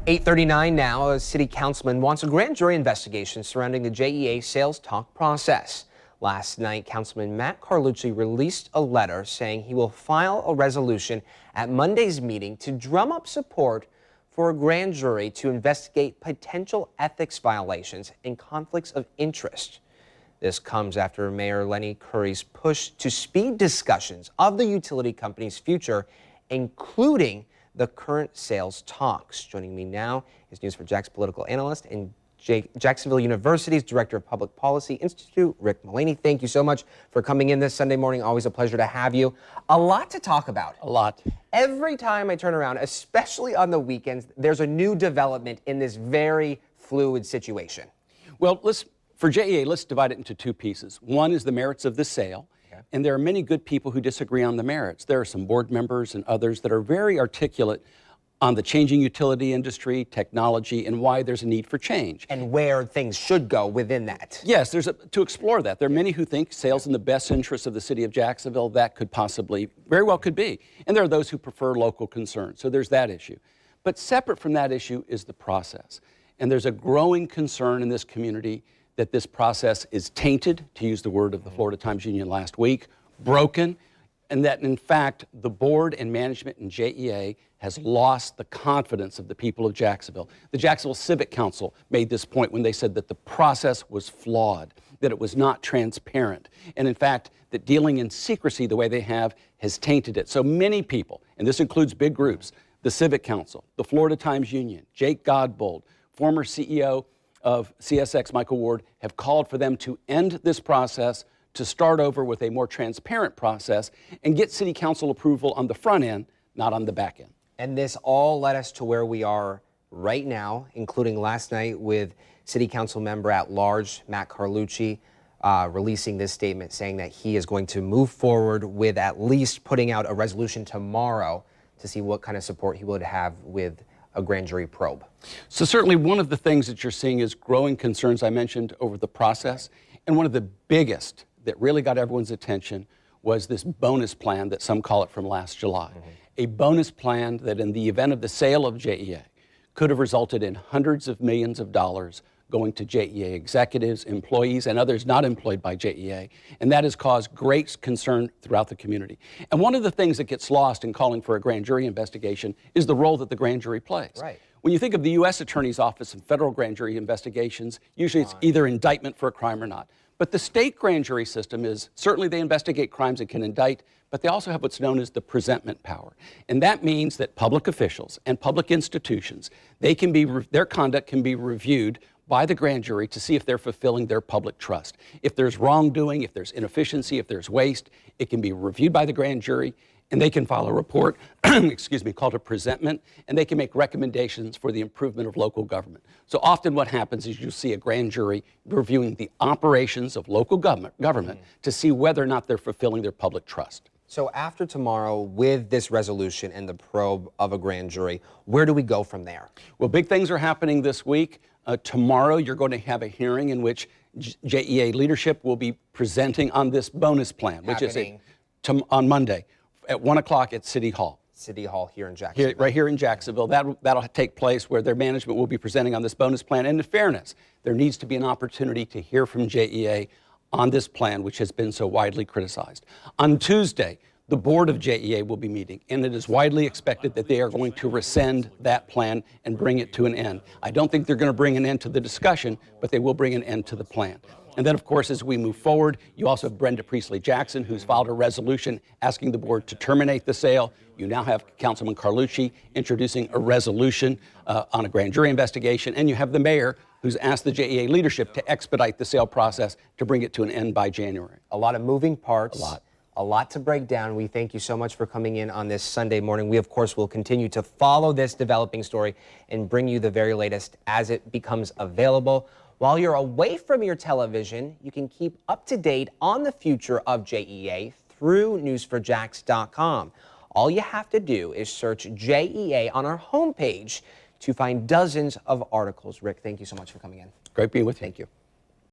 8:39 now. A city councilman wants a grand jury investigation surrounding the JEA sales talk process. Last night, Councilman Matt Carlucci released a letter saying he will file a resolution at Monday's meeting to drum up support for a grand jury to investigate potential ethics violations and conflicts of interest. This comes after Mayor Lenny Curry's push to speed discussions of the utility company's future, including the current sales talks. Joining me now is News4JAX political analyst and Jacksonville University's Director of Public Policy Institute, Rick Mullaney. Thank you so much for coming in this Sunday morning. Always a pleasure to have you. A lot to talk about. A lot. Every time I turn around, especially on the weekends, there's a new development in this very fluid situation. Well, for JEA, let's divide it into two pieces. One is the merits of the sale. And there are many good people who disagree on the merits. There are some board members and others that are very articulate on the changing utility industry, technology, and why there's a need for change. And where things should go within that. Yes, to explore that. There are many who think sales in the best interest of the city of Jacksonville. That could possibly, very well could be. And there are those who prefer local concerns. So there's that issue. But separate from that issue is the process. And there's a growing concern in this community that this process is tainted, to use the word of the Florida Times-Union last week, broken, and that in fact the board and management in JEA has lost the confidence of the people of Jacksonville. The Jacksonville Civic Council made this point when they said that the process was flawed, that it was not transparent, and in fact that dealing in secrecy the way they have has tainted it. So many people, and this includes big groups, the Civic Council, the Florida Times-Union, Jake Godbold, former CEO of CSX, Michael Ward, have called for them to end this process, to start over with a more transparent process and get city council approval on the front end, not on the back end. And this all led us to where we are right now, including last night with city council member at large, Matt Carlucci, releasing this statement saying that he is going to move forward with at least putting out a resolution tomorrow to see what kind of support he would have with a grand jury probe. So certainly one of the things that you're seeing is growing concerns I mentioned over the process. And one of the biggest that really got everyone's attention was this bonus plan that some call it from last July. A bonus plan that in the event of the sale of JEA could have resulted in hundreds of millions of dollars going to JEA executives, employees, and others not employed by JEA. And that has caused great concern throughout the community. And one of the things that gets lost in calling for a grand jury investigation is the role that the grand jury plays. Right. When you think of the U.S. Attorney's Office and federal grand jury investigations, usually it's either indictment for a crime or not. But the state grand jury system is, certainly they investigate crimes and can indict, but they also have what's known as the presentment power. And that means that public officials and public institutions, their conduct can be reviewed by the grand jury to see if they're fulfilling their public trust. If there's wrongdoing, if there's inefficiency, if there's waste, it can be reviewed by the grand jury, and they can file a report, excuse me, called a presentment, and they can make recommendations for the improvement of local government. So often what happens is you see a grand jury reviewing the operations of local government to see whether or not they're fulfilling their public trust. So after tomorrow, with this resolution and the probe of a grand jury, where do we go from there? Well, big things are happening this week. Tomorrow, you're going to have a hearing in which JEA leadership will be presenting on this bonus plan, which is on Monday at 1 o'clock at City Hall. City Hall here in Jacksonville. Right here in Jacksonville. That'll take place where their management will be presenting on this bonus plan. And in fairness, there needs to be an opportunity to hear from JEA on this plan, which has been so widely criticized. On Tuesday, the board of JEA will be meeting, and it is widely expected that they are going to rescind that plan and bring it to an end. I don't think they're going to bring an end to the discussion, but they will bring an end to the plan. And then, of course, as we move forward, you also have Brenda Priestley-Jackson, who's filed a resolution asking the board to terminate the sale. You now have Councilman Carlucci introducing a resolution on a grand jury investigation, and you have the mayor who's asked the JEA leadership to expedite the sale process to bring it to an end by January. A lot of moving parts. A lot to break down. We thank you so much for coming in on this Sunday morning. We, of course, will continue to follow this developing story and bring you the very latest as it becomes available. While you're away from your television, you can keep up to date on the future of JEA through News4JAX.com. All you have to do is search JEA on our homepage to find dozens of articles. Rick, thank you so much for coming in. Great being with you. Thank you.